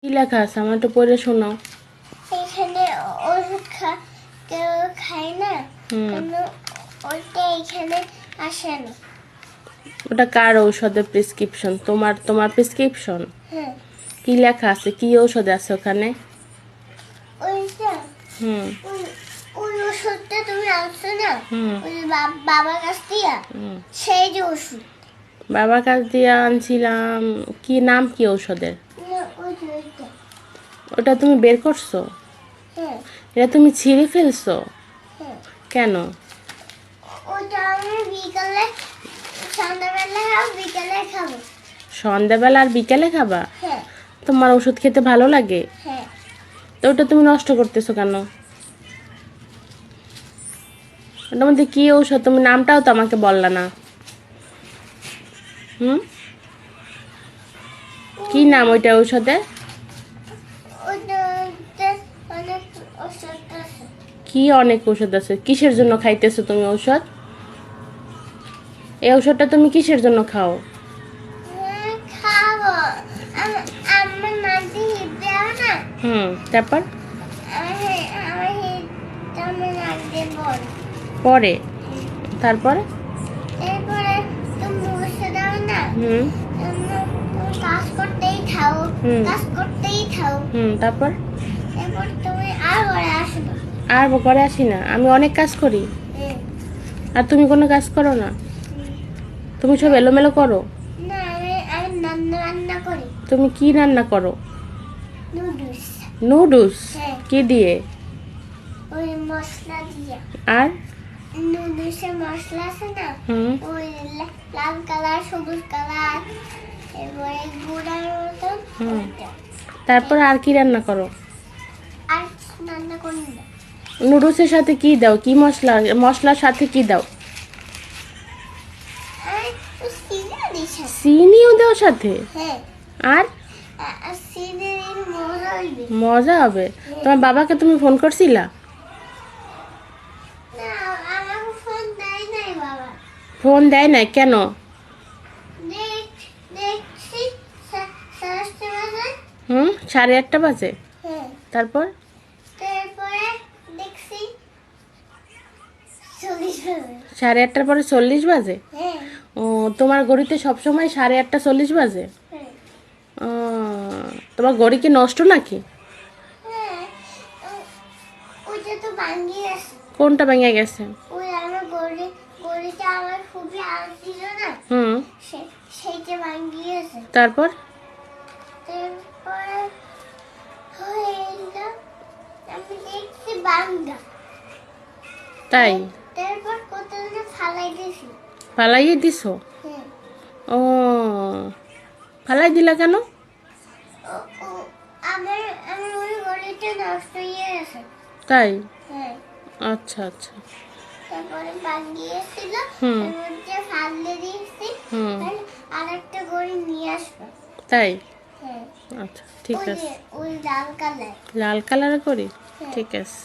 কি লেখা আছে আমার একটু পড়ে শোনাও। এখানে ওষুধ কেউ খায় না, কিন্তু ওইটা এখানে আসে না। ওটা কার ঔষধের প্রেসক্রিপশন? তোমার প্রেসক্রিপশন? হ্যাঁ। কি লেখা আছে? কি ঔষধ আছে ওখানে? ওইটা ওই ওষুধটা তুমি আনছো না, ওই বাবার কাছ দিয়া, সেই যে ওষুধ বাবার কাছ দিয়ে আনছিলাম। কি নাম কি ঔষধের? ওটা তুমি বের করছো? হ্যাঁ। এটা তুমি ছিঁড়ে ফেলছো? হ্যাঁ। কেন? ওটা আমি বিকালে, সন্ধ্যাবেলা আর বিকালে খাবো। সন্ধ্যাবেলা আর বিকালে খাবা? হ্যাঁ। তোমার ওষুধ খেতে ভালো লাগে? হ্যাঁ। তো ওটা তুমি নষ্ট করতেছো কেন? ওটার মধ্যে কি ঔষধ? তুমি নামটাও তো আমাকে বললা না। কি নাম ওইটা ঔষধের? কি অনেক ওষুধ আছে? কিসের জন্য খাইতেছো তুমি ঔষধ? এই ঔষধটা তুমি কিসের জন্য খাও? তারপর পরে তারপরে কাজ করতেই থাও, কাজ করতেই থাও। তারপর এরপর তুমি আর ঘরে আসো না। আর ঘরে আসি না? আমি অনেক কাজ করি, আর তুমি কোনো কাজ করো না। তুমি সব এলোমেলো করো। না, আমি রান্না করি। তুমি কি রান্না করো? নুডলস। নুডলস? কি দিয়ে? ওই মশলা দিয়ে। আর নুডলসের মশলা আছে না, ওই লাল কালার, সবুজ কালার, এরপরে গুঁড়ার মতন। তারপর আর কি রান্না করো? আর রান্না করি না। নুডলসের সাথে কি দাও? কি মশলার সাথে কি দাও? চিনিও দাও সাথে? হ্যাঁ। আর মজা হবে। তোমার বাবাকে তুমি ফোন করছিলা? ফোন দেয় নাই কেন? সাড়ে 8টা বাজে? তারপর সাড়ে 8টার পরে 40 বাজে? ও, তোমার ঘড়িতে সবসময় 8:30 বাজে? তোমার ঘড়ি কি নষ্ট নাকি? কোনটা ভেঙে গেছে? তারপর তাই ফালাইয়ে দিছো? ও, ফালাই দিলা কেন? তাই? আচ্ছা আচ্ছা। তাই? আচ্ছা, ঠিক আছে। লাল কালার লাল কালার করি? ঠিক আছে।